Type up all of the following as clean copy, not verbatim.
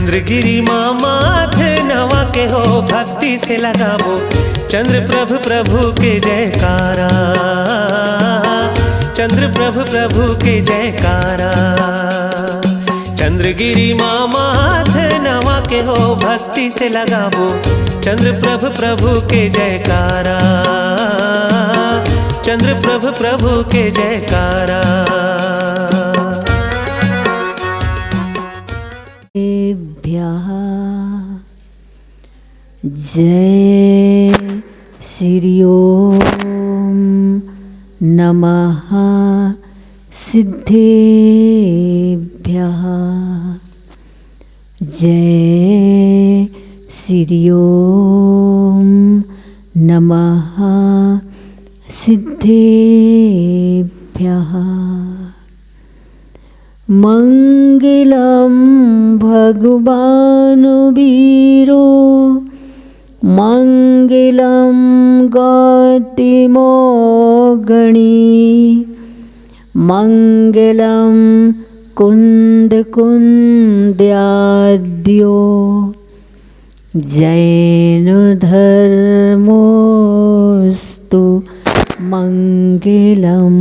चंद्रगिरी माँ माथे नवा के हो भक्ति से लगाबो चंद्र प्रभु प्रभु के जयकारा, चंद्र प्रभु प्रभु के जयकारा। चंद्रगिरी माँ माथे नवा के हो भक्ति से लगाबो चंद्र प्रभु प्रभु के जयकारा, चंद्र प्रभु प्रभु के जयकारा। जय श्री ओम नमः सिद्धेभ्यः। जय श्री ओम नमः सिद्धेभ्यः। मंगलम भगवान वीरो मंगलम गौतमो गणी मंगलम कुंद कुंद्याद्यो जैन धर्मोस्तु मंगलम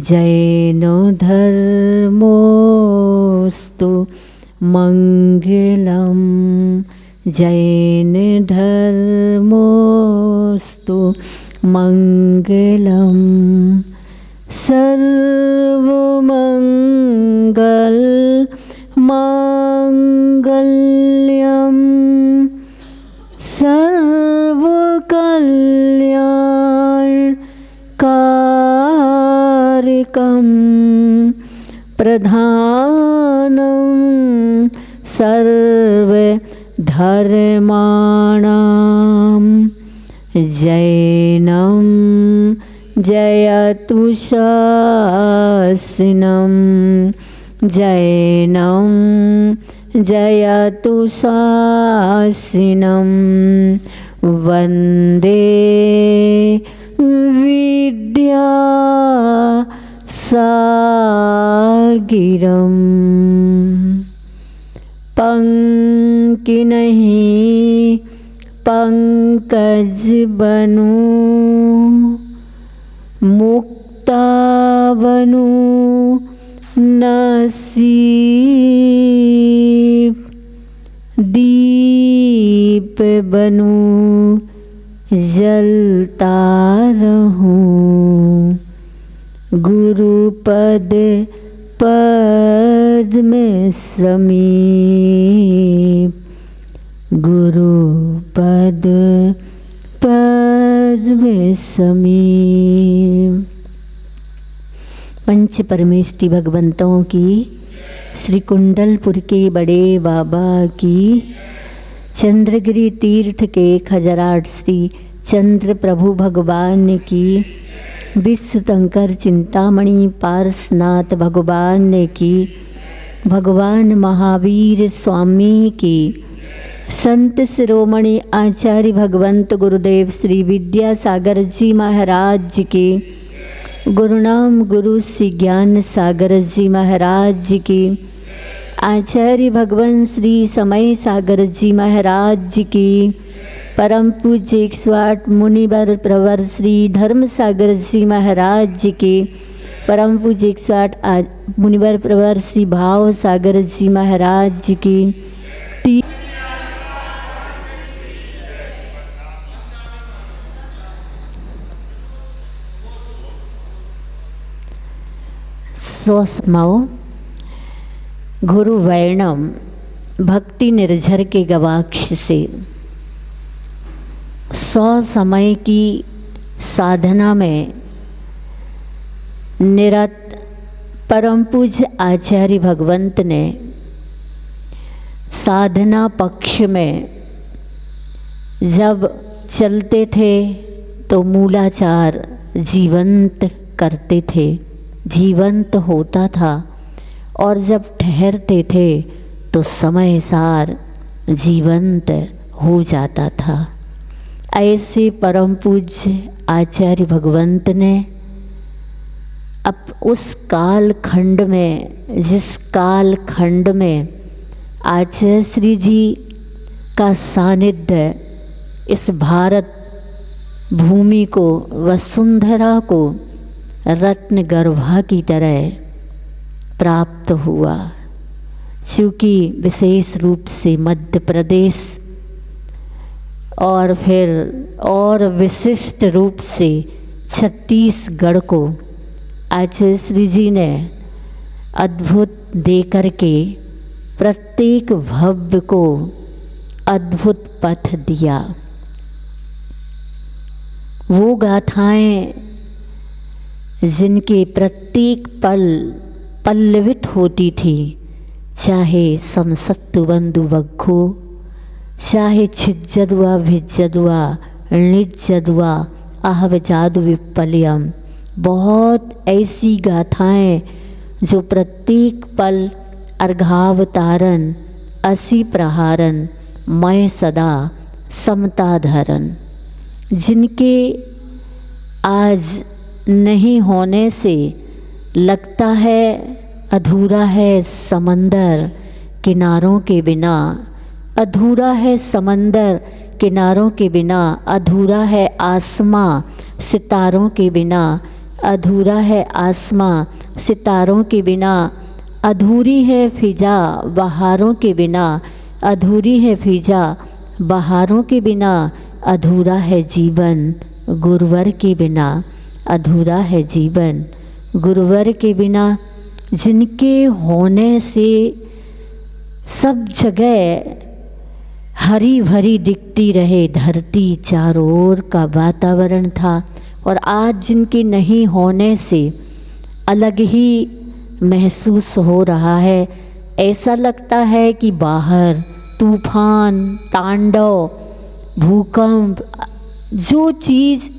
जैन धर्मोस्तु मंगलम जैन धर्मोस्तु मंगलम। सर्वमंगल मांगल्यम सर्वकल्याण कारकम प्रधानम सर्व धर्माणां जैनं जयतु शासनं जैनं जयतु शासनं वन्दे विद्या सागिरम्। पंक्ति नहीं पंकज बनूं मुक्ता बनूं नसीब दीप बनूं जलता रहूं गुरुपद पद में समीप गुरुपद पद में समीप। पंच परमेष्टि भगवंतों की श्री कुंडलपुर के बड़े बाबा की चंद्रगिरी तीर्थ के खजराट श्री चंद्र प्रभु भगवान की विश्व शंकर चिंतामणि पार्श्वनाथ भगवान की भगवान महावीर स्वामी की संत शिरोमणि आचार्य भगवंत गुरुदेव श्री विद्यासागर जी महाराज की गुरुनाम गुरु श्री ज्ञान सागर जी महाराज की आचार्य भगवान श्री समय सागर जी महाराज की परम पूज्य 108 मुनिवर प्रवर श्री धर्म सागर जी महाराज जी के परम पूज्य 108 मुनिवर प्रवर श्री भाव सागर जी महाराज जी की स्वस्माओ गुरु वैणम भक्ति निर्झर के गवाक्ष से 100 समय की साधना में निरत परम पूज्य आचार्य भगवंत ने साधना पक्ष में जब चलते थे तो मूलाचार जीवंत करते थे, जीवंत होता था, और जब ठहरते थे तो समय सार जीवंत हो जाता था। ऐसे परम पूज्य आचार्य भगवंत ने अब उस काल खंड में, जिस काल खंड में आचार्य श्री जी का सानिध्य इस भारत भूमि को, वसुंधरा को रत्न गर्भा की तरह प्राप्त हुआ, क्योंकि विशेष रूप से मध्य प्रदेश और फिर और विशिष्ट रूप से छत्तीसगढ़ को आचार्य श्री जी ने अद्भुत दे करके प्रत्येक भव्य को अद्भुत पथ दिया। वो गाथाएं जिनके प्रत्येक पल पल्लवित होती थी, चाहे समसत्तु बंधु बग्घो, चाहे छिज्जदुआ भिज्जदुआ निज्जदुआ आहव जादु विपल्यम, बहुत ऐसी गाथाएं जो प्रत्येक पल अर्घावतारन असी प्रहारन मैं सदा समता धरन, जिनके आज नहीं होने से लगता है अधूरा है समंदर किनारों के बिना, अधूरा है समंदर किनारों के बिना, अधूरा है आसमां सितारों के बिना, अधूरा है आसमां सितारों के बिना, अधूरी है फिजा बहारों के बिना, अधूरी है फिजा बहारों के बिना, अधूरा है जीवन गुरुवर के बिना, अधूरा है जीवन गुरुवर के बिना, जिनके होने से सब जगह हरी भरी दिखती रहे धरती, चारों ओर का वातावरण था, और आज जिनके नहीं होने से अलग ही महसूस हो रहा है। ऐसा लगता है कि बाहर तूफान, तांडव, भूकंप, जो चीज़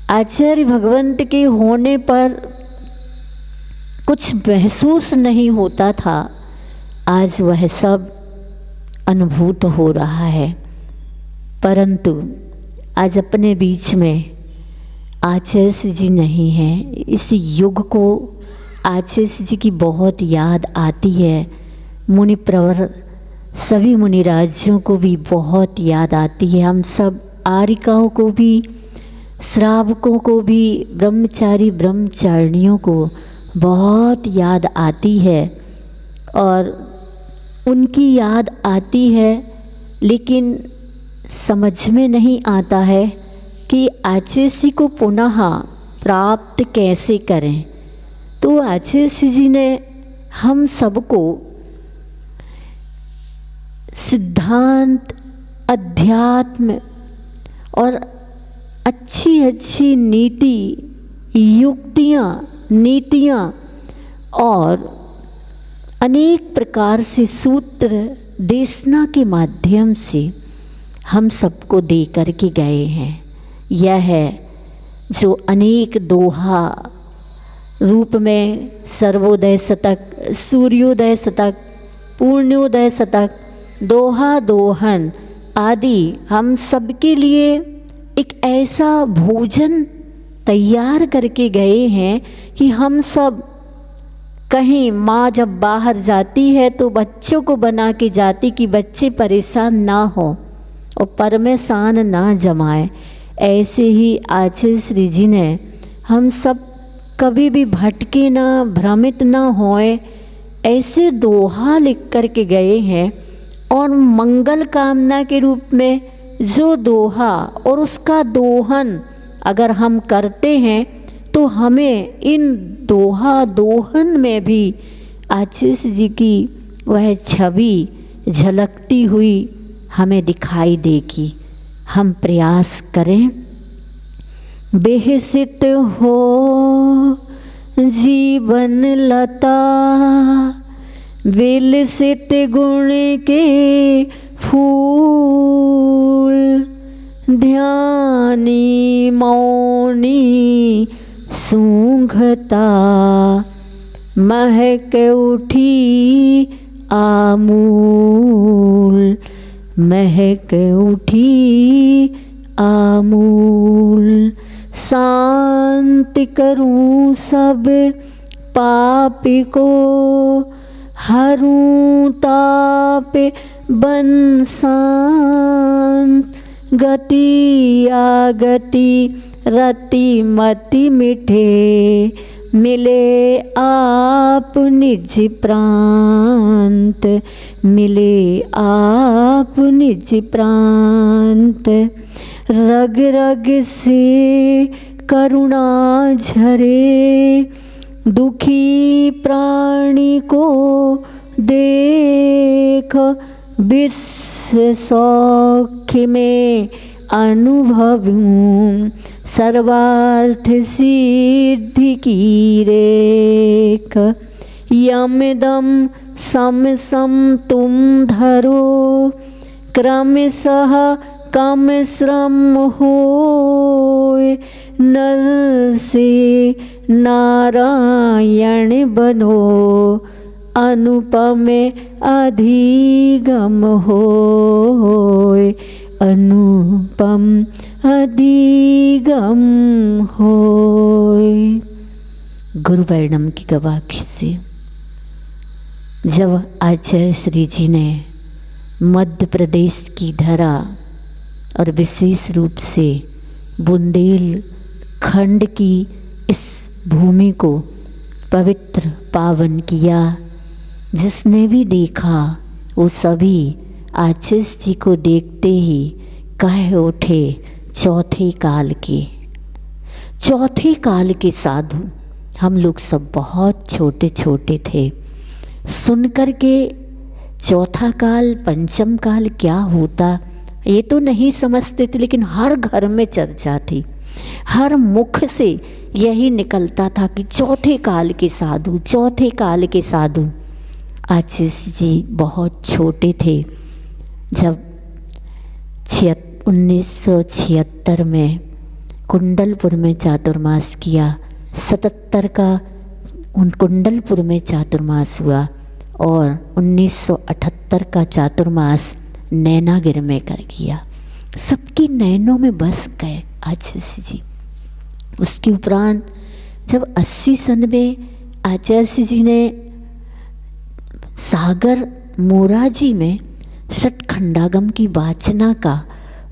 आचार्य भगवंत के होने पर कुछ महसूस नहीं होता था, आज वह सब अनुभूत हो रहा है। परंतु आज अपने बीच में आचार्य जी नहीं हैं। इस युग को आचार्य जी की बहुत याद आती है। मुनि प्रवर सभी मुनिराजियों को भी बहुत याद आती है। हम सब आरिकाओं को भी, श्रावकों को भी, ब्रह्मचारी ब्रह्मचारिणियों को बहुत याद आती है, और उनकी याद आती है, लेकिन समझ में नहीं आता है कि आचार्य जी को पुनः प्राप्त कैसे करें। तो आचार्य जी ने हम सबको सिद्धांत, अध्यात्म और अच्छी अच्छी नीति, युक्तियाँ, नीतियाँ और अनेक प्रकार से सूत्र देशना के माध्यम से हम सबको दे करके गए हैं। यह है जो अनेक दोहा रूप में सर्वोदय शतक, सूर्योदय शतक, पूर्णोदय शतक, दोहा दोहन आदि हम सबके लिए एक ऐसा भोजन तैयार करके गए हैं कि हम सब कहीं माँ जब बाहर जाती है तो बच्चों को बना के जाती कि बच्चे परेशान ना हो और परमेशान ना जमाए। ऐसे ही आचार्य श्री जी ने हम सब कभी भी भटके ना, भ्रमित ना होए, ऐसे दोहा लिख कर के गए हैं। और मंगल कामना के रूप में जो दोहा और उसका दोहन अगर हम करते हैं तो हमें इन दोहा दोहन में भी आचार्य जी की वह छवि झलकती हुई हमें दिखाई देगी। हम प्रयास करें। बेहसित हो जीवन लता, विलसित गुण के फूल, ध्यानी मौनी सूंघता, महक उठी आमूल, महक उठी आमूल। शांति करूं सब पापी को, हरू ताप बन शांत, गति आगति रति मति मिठे, मिले आप निज प्रांत, मिले आप निज प्रांत। रग रग से करुणा झरे, दुखी प्राणी को देख, विश्व सौख्य में अनुभवूं, सर्वार्थ सिद्धि की रेख। यम दम सम सम तुम धरो, क्रमशः कम श्रम होय, नर से नारायण बनो, अनुपम अधिगम होय, अनुपम अधिगम होय। गुरु वर्णम की गवाही से जब आचार्य श्री जी ने मध्य प्रदेश की धरा और विशेष रूप से बुंदेलखंड की इस भूमि को पवित्र पावन किया, जिसने भी देखा वो सभी आचार्य जी को देखते ही कह उठे चौथे काल के साधु। हम लोग सब बहुत छोटे छोटे थे, सुनकर के चौथा काल पंचम काल क्या होता ये तो नहीं समझते थे, लेकिन हर घर में चर्चा थी, हर मुख से यही निकलता था कि चौथे काल के साधु, चौथे काल के साधु। आचार्य जी बहुत छोटे थे जब 1976 में कुंडलपुर में चातुर्मास किया, 77 का कुंडलपुर में चातुर्मास हुआ और 1978 का चातुर्मास नैनागिर में कर किया। सबकी नैनों में बस गए आचार्य जी। उसके उपरांत जब 80 सन में आचार्य जी ने सागर मोराजी में षटखंडागम की वाचना का,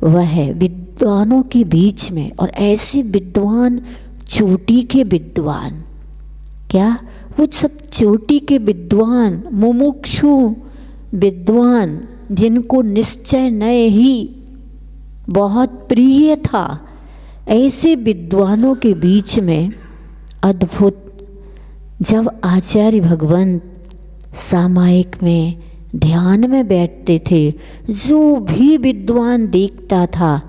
वह विद्वानों के बीच में, और ऐसे विद्वान चोटी के विद्वान, क्या वो सब चोटी के विद्वान, मुमुक्षु विद्वान, जिनको निश्चय नय ही बहुत प्रिय था, ऐसे विद्वानों के बीच में अद्भुत जब आचार्य भगवंत सामायिक में ध्यान में बैठते थे, जो भी विद्वान देखता था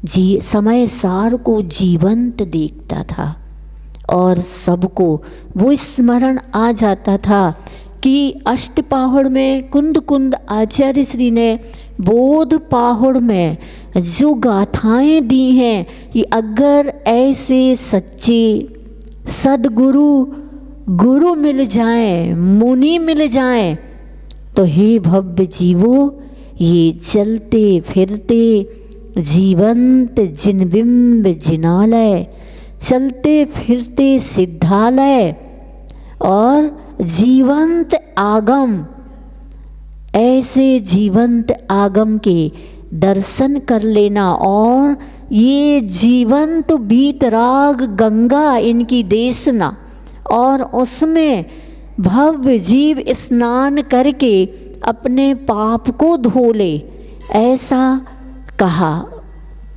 समय सार को जीवंत देखता था और सबको वो स्मरण आ जाता था कि अष्टपाहुड़ में कुंद कुंद आचार्य श्री ने बोध पाहुड़ में जो गाथाएं दी हैं कि अगर ऐसे सच्चे गुरु मिल जाएं, मुनि मिल जाएं, तो हे भव्य जीवो, ये चलते फिरते जीवंत जिनबिंब जिनालय, चलते फिरते सिद्धालय और जीवंत आगम, ऐसे जीवंत आगम के दर्शन कर लेना और ये जीवंत बीतराग गंगा इनकी देशना और उसमें भव्य जीव स्नान करके अपने पाप को धो ले, ऐसा कहा।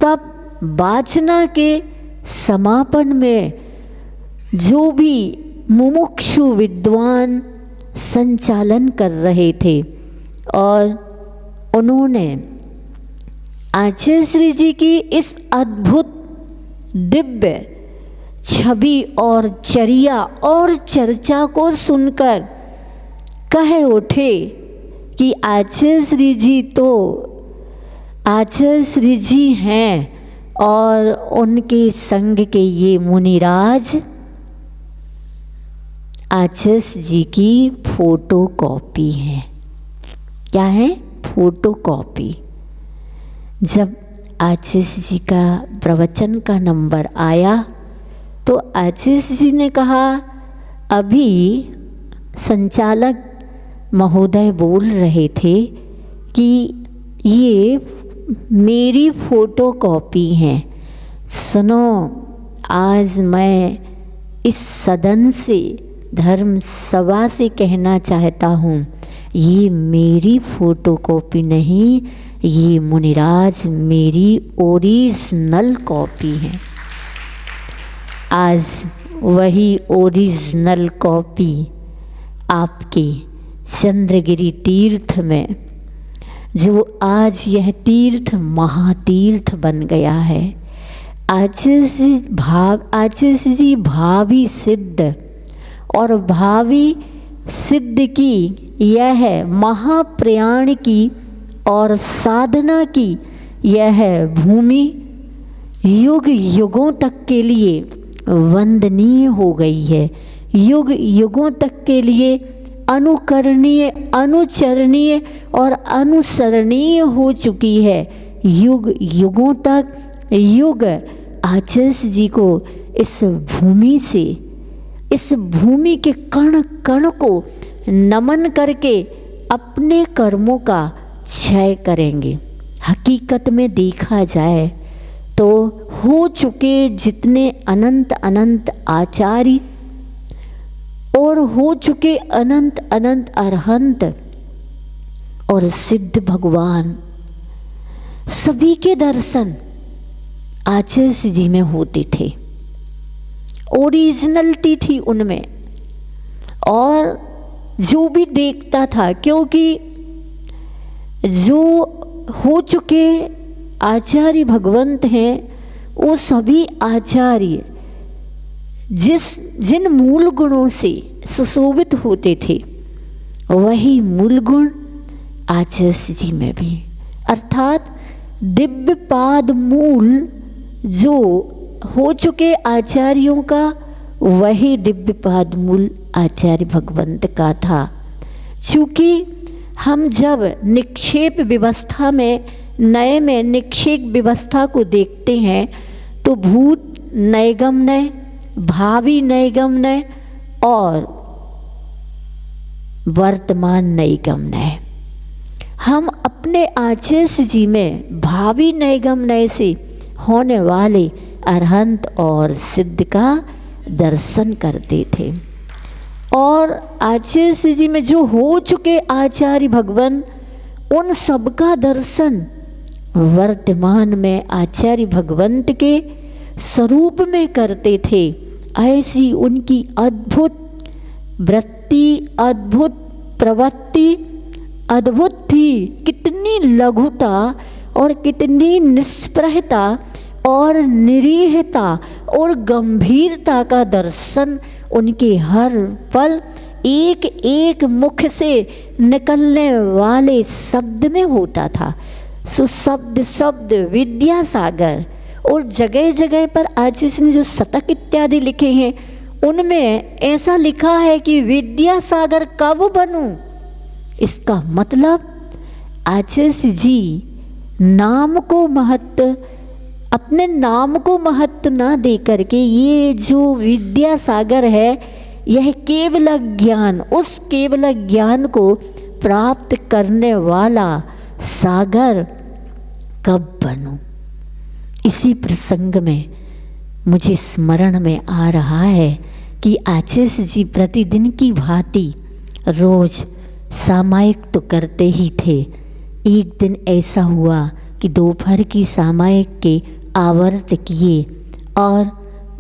तब वाचना के समापन में जो भी मुमुक्षु विद्वान संचालन कर रहे थे और उन्होंने आचार्य श्री जी की इस अद्भुत दिव्य छवि और चर्या और चर्चा को सुनकर कह उठे कि आचार्य श्री जी तो आचार्य श्री जी हैं और उनके संग के ये मुनिराज आचार्य जी की फोटो कॉपी हैं। क्या है? Photo copy. जब आचार्य जी का प्रवचन का नंबर आया तो आचार्य जी ने कहा, अभी संचालक महोदय बोल रहे थे कि ये मेरी फोटोकॉपी है। सुनो, आज मैं इस सदन से, धर्म सभा से कहना चाहता हूँ, ये मेरी फोटोकॉपी नहीं, ये मुनिराज मेरी ओरिजिनल कॉपी है। आज वही ओरिजिनल कॉपी आपके चंद्रगिरी तीर्थ में, जो आज यह तीर्थ महातीर्थ बन गया है, आचार्य जी भावी सिद्ध और भावी सिद्ध की यह महाप्रयाण की और साधना की यह भूमि युग युगों तक के लिए वंदनीय हो गई है, युग युगों तक के लिए अनुकरणीय, अनुचरणीय और अनुसरणीय हो चुकी है। युग युगों तक युग आचार्य जी को इस भूमि से, इस भूमि के कण कण को नमन करके अपने कर्मों का क्षय करेंगे। हकीकत में देखा जाए तो हो चुके जितने अनंत अनंत आचार्य और हो चुके अनंत अनंत अरहंत और सिद्ध भगवान, सभी के दर्शन आचार्य जी में होते थे। ओरिजिनलिटी थी उनमें, और जो भी देखता था, क्योंकि जो हो चुके आचार्य भगवंत हैं, वो सभी आचार्य जिन मूल गुणों से सुशोभित होते थे, वही मूल गुण आचार्य जी में भी, अर्थात दिव्य पाद मूल जो हो चुके आचार्यों का, वही दिव्य पाद मूल आचार्य भगवंत का था। चूँकि हम जब निक्षेप व्यवस्था में, नए में निक्षेप व्यवस्था को देखते हैं, तो भूत नैगम्य, भावी नैगम्य और वर्तमान नैगम्य, हम अपने आचार्य जी में भावी नैगम्य से होने वाले अरहंत और सिद्ध का दर्शन करते थे। और आचार्य जी में जो हो चुके आचार्य भगवान, उन सब का दर्शन वर्तमान में आचार्य भगवंत के स्वरूप में करते थे। ऐसी उनकी अद्भुत वृत्ति, अद्भुत प्रवृत्ति अद्भुत थी। कितनी लघुता और कितनी निष्प्रहता और निरीहता और गंभीरता का दर्शन उनके हर पल एक एक मुख से निकलने वाले शब्द में होता था। सो शब्द शब्द विद्यासागर, और जगह जगह पर आज इसने जो शतक इत्यादि लिखे हैं, उनमें ऐसा लिखा है कि विद्यासागर कब बनूं। इसका मतलब आचार्य जी नाम को महत्व, अपने नाम को महत्व ना दे करके, ये जो विद्यासागर है, यह केवल ज्ञान, उस केवल ज्ञान को प्राप्त करने वाला सागर कब बनूं। इसी प्रसंग में मुझे स्मरण में आ रहा है कि आचार्य जी प्रतिदिन की भांति रोज सामायिक तो करते ही थे। एक दिन ऐसा हुआ कि दोपहर की सामायिक के आवर्त किए, और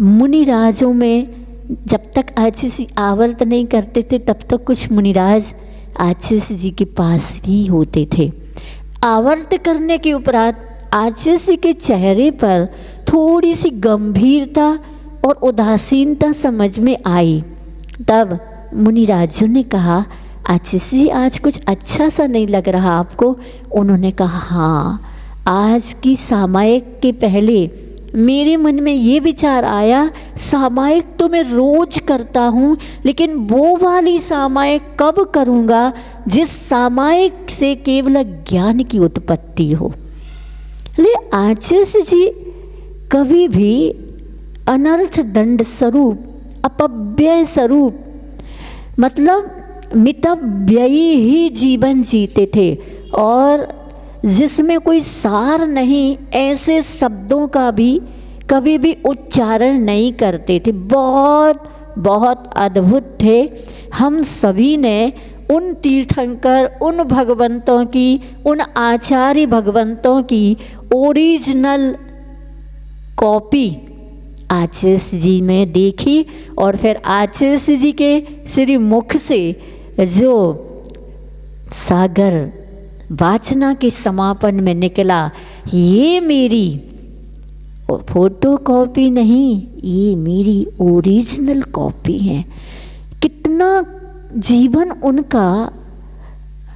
मुनिराजों में जब तक आचार्य जी आवर्त नहीं करते थे, तब तक कुछ मुनिराज आचार्य जी के पास भी होते थे। आवर्त करने के उपरांत आचार्य जी के चेहरे पर थोड़ी सी गंभीरता और उदासीनता समझ में आई। तब मुनिराजों ने कहा, आचार्य जी आज कुछ अच्छा सा नहीं लग रहा आपको। उन्होंने कहा, हाँ, आज की सामायिक के पहले मेरे मन में ये विचार आया, सामायिक तो मैं रोज करता हूँ, लेकिन वो वाली सामायिक कब करूँगा जिस सामायिक से केवल ज्ञान की उत्पत्ति हो। ले आचार्य जी कभी भी अनर्थ दंड स्वरूप, अपव्यय स्वरूप, मतलब मितव्ययी ही जीवन जीते थे और जिसमें कोई सार नहीं, ऐसे शब्दों का भी कभी भी उच्चारण नहीं करते थे। बहुत बहुत अद्भुत थे। हम सभी ने उन तीर्थंकर, उन भगवंतों की, उन आचार्य भगवंतों की ओरिजिनल कॉपी आचार्य जी में देखी और फिर आचार्य जी के श्री मुख से जो सागर वाचना के समापन में निकला, ये मेरी फोटो कॉपी नहीं, ये मेरी ओरिजिनल कॉपी है। कितना जीवन उनका,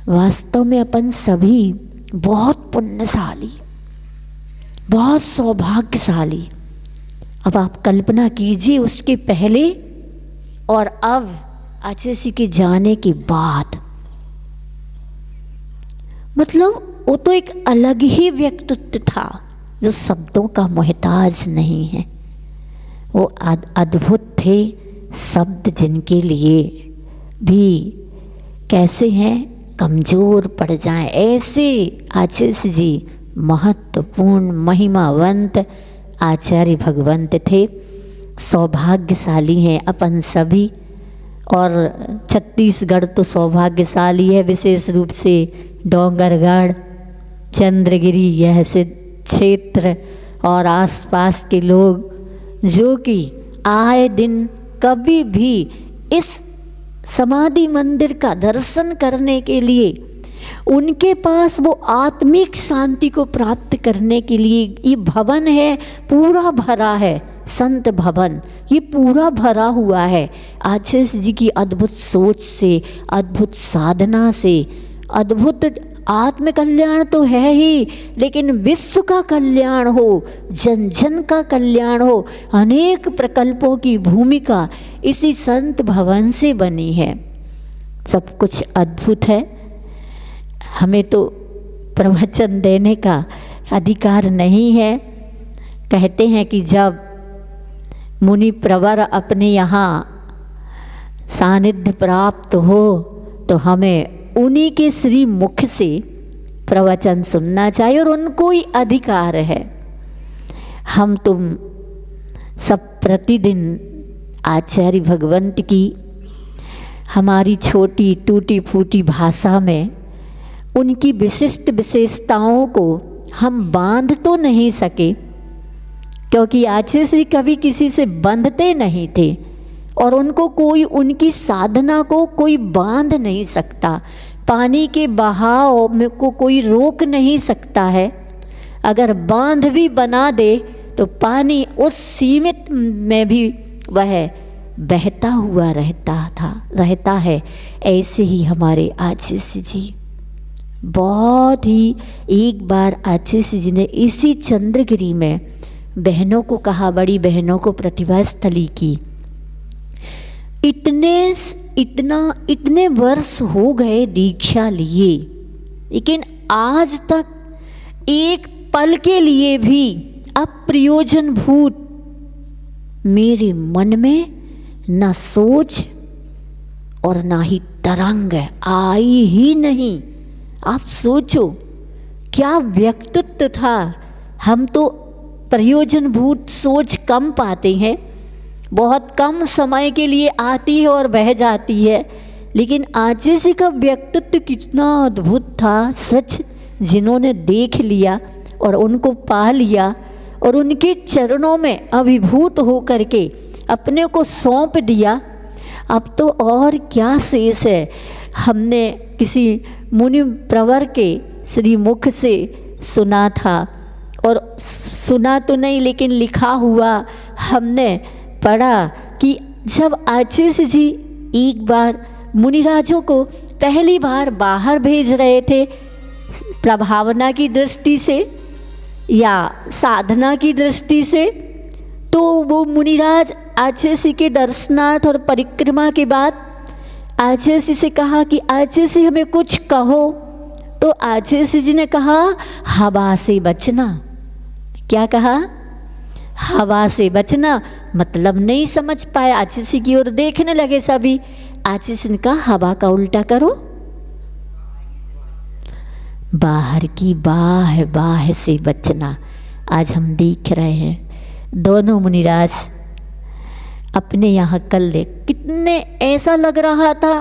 वास्तव में अपन सभी बहुत पुण्यशाली, बहुत सौभाग्यशाली। अब आप कल्पना कीजिए उसके पहले और अब आचार्य के जाने के बाद, मतलब वो तो एक अलग ही व्यक्तित्व था जो शब्दों का मोहताज नहीं है। वो अद्भुत थे। शब्द जिनके लिए भी कैसे हैं, कमज़ोर पड़ जाएं, ऐसे आचार्य जी महत्वपूर्ण महिमावंत आचार्य भगवंत थे। सौभाग्यशाली हैं अपन सभी, और छत्तीसगढ़ तो सौभाग्यशाली है, विशेष रूप से डोंगरगढ़, चंद्रगिरी, यह से क्षेत्र और आसपास के लोग जो कि आए दिन कभी भी इस समाधि मंदिर का दर्शन करने के लिए, उनके पास वो आत्मिक शांति को प्राप्त करने के लिए, ये भवन है पूरा भरा है, संत भवन ये पूरा भरा हुआ है आचार्य जी की अद्भुत सोच से, अद्भुत साधना से। अद्भुत आत्म कल्याण तो है ही, लेकिन विश्व का कल्याण हो, जन जन का कल्याण हो, अनेक प्रकल्पों की भूमिका इसी संत भवन से बनी है। सब कुछ अद्भुत है। हमें तो प्रवचन देने का अधिकार नहीं है। कहते हैं कि जब मुनि प्रवर अपने यहाँ सानिध्य प्राप्त हो तो हमें उन्हीं के श्री मुख से प्रवचन सुनना चाहिए और उनको ही अधिकार है। हम तुम सब प्रतिदिन आचार्य भगवंत की हमारी छोटी टूटी फूटी भाषा में उनकी विशिष्ट विशेषताओं को हम बांध तो नहीं सके, क्योंकि आचार्य जी कभी किसी से बंधते नहीं थे और उनको कोई, उनकी साधना को कोई बांध नहीं सकता। पानी के बहाव में को कोई रोक नहीं सकता है। अगर बांध भी बना दे तो पानी उस सीमित में भी वह बहता हुआ रहता है। ऐसे ही हमारे आचार्य जी, बहुत ही, एक बार आचार्य जी ने इसी चंद्रगिरी में बहनों को कहा, बड़ी बहनों को प्रतिभा स्थली की, इतने वर्ष हो गए दीक्षा लिए, लेकिन आज तक एक पल के लिए भी अप्रयोजनभूत मेरे मन में न सोच और ना ही तरंग आई ही नहीं। आप सोचो क्या व्यक्तित्व था। हम तो प्रयोजनभूत सोच कम पाते हैं, बहुत कम समय के लिए आती है और बह जाती है, लेकिन आचार्य जी का व्यक्तित्व कितना अद्भुत था। सच, जिन्होंने देख लिया और उनको पा लिया और उनके चरणों में अभिभूत हो करके अपने को सौंप दिया, अब तो और क्या शेष है। हमने किसी मुनि प्रवर के श्री मुख से सुना था, और सुना तो नहीं लेकिन लिखा हुआ हमने पढ़ा कि जब आचार्य जी एक बार मुनिराजों को पहली बार बाहर भेज रहे थे, प्रभावना की दृष्टि से या साधना की दृष्टि से, तो वो मुनिराज आचार्य जी के दर्शनार्थ और परिक्रमा के बाद आचार्य जी से कहा कि आचार्य जी हमें कुछ कहो। तो आचार्य जी ने कहा हवा से बचना। क्या कहा? हवा से बचना। मतलब नहीं समझ पाए, आचार्य जी की ओर देखने लगे सभी। आशीष ने कहा हवा का उल्टा करो, बाहर की बाह बाह से बचना। आज हम देख रहे हैं दोनों मुनिराज अपने यहाँ कल कितने ऐसा लग रहा था,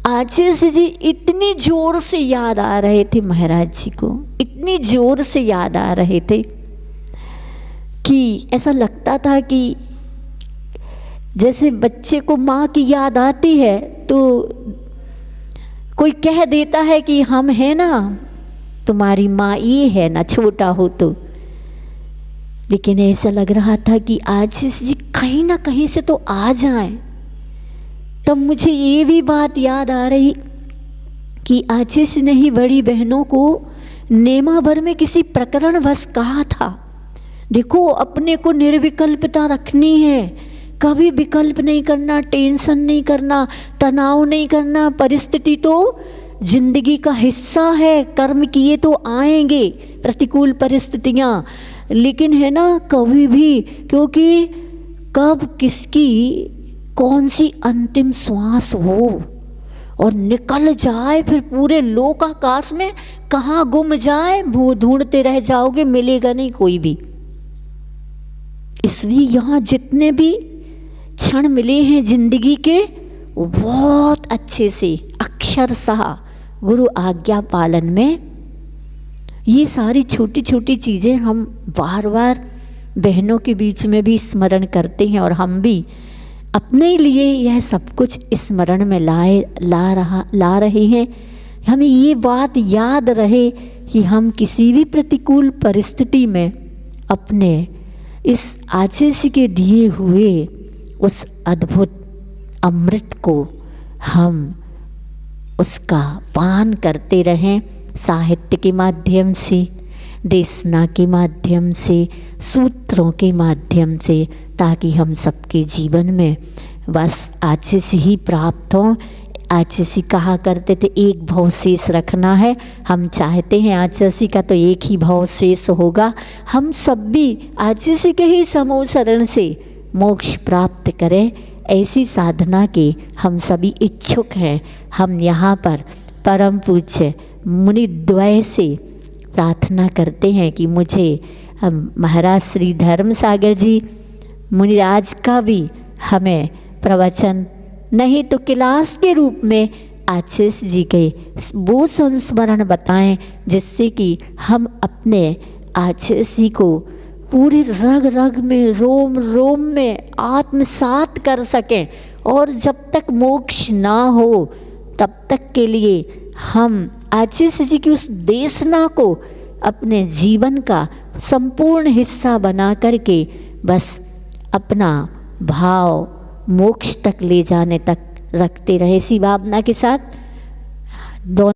आशीष जी इतनी जोर से याद आ रहे थे महाराज जी को, इतनी जोर से याद आ रहे थे कि ऐसा लगता था कि जैसे बच्चे को माँ की याद आती है तो कोई कह देता है कि हम है ना, तुम्हारी माँ ये है ना, छोटा हो तो। लेकिन ऐसा लग रहा था कि आशीष जी कहीं ना कहीं से तो आ जाएं। तब मुझे ये भी बात याद आ रही कि आशीष ने ही बड़ी बहनों को नेमाभर में किसी प्रकरण वश कहा था, देखो अपने को निर्विकल्पता रखनी है, कभी विकल्प नहीं करना, टेंशन नहीं करना, तनाव नहीं करना। परिस्थिति तो जिंदगी का हिस्सा है, कर्म किए तो आएंगे प्रतिकूल परिस्थितियाँ, लेकिन है ना कभी भी, क्योंकि कब किसकी कौन सी अंतिम श्वास हो और निकल जाए, फिर पूरे लोकाकाश में कहाँ गुम जाए, ढूंढते रह जाओगे, मिलेगा नहीं कोई भी। इसलिए यहाँ जितने भी क्षण मिले हैं जिंदगी के, वो बहुत अच्छे से अक्षरशः गुरु आज्ञा पालन में ये सारी छोटी छोटी चीज़ें हम बार बार बहनों के बीच में भी स्मरण करते हैं, और हम भी अपने लिए यह सब कुछ स्मरण में ला रहे हैं। हमें ये बात याद रहे कि हम किसी भी प्रतिकूल परिस्थिति में अपने इस आशीष के दिए हुए उस अद्भुत अमृत को हम उसका पान करते रहें, साहित्य के माध्यम से, देशना के माध्यम से, सूत्रों के माध्यम से, ताकि हम सबके जीवन में बस आशीष ही प्राप्त हों। आशीष कहा करते थे एक भव शेष रखना है, हम चाहते हैं आशीष का तो एक ही भव शेष होगा। हम सब भी आशीष के ही समूह शरण से मोक्ष प्राप्त करें, ऐसी साधना के हम सभी इच्छुक हैं। हम यहाँ पर परम पूज्य मुनिद्वय से प्रार्थना करते हैं कि मुझे महाराज श्री धर्म सागर जी मुनिराज का भी हमें प्रवचन नहीं तो क्लास के रूप में आशीष जी के वो संस्मरण बताएं, जिससे कि हम अपने आशीष जी को पूरे रग रग में, रोम रोम में आत्मसात कर सकें, और जब तक मोक्ष ना हो तब तक के लिए हम आशीष जी की उस देशना को अपने जीवन का संपूर्ण हिस्सा बना करके बस अपना भाव मोक्ष तक ले जाने तक रखते रहे। इसी भावना के साथ दोनों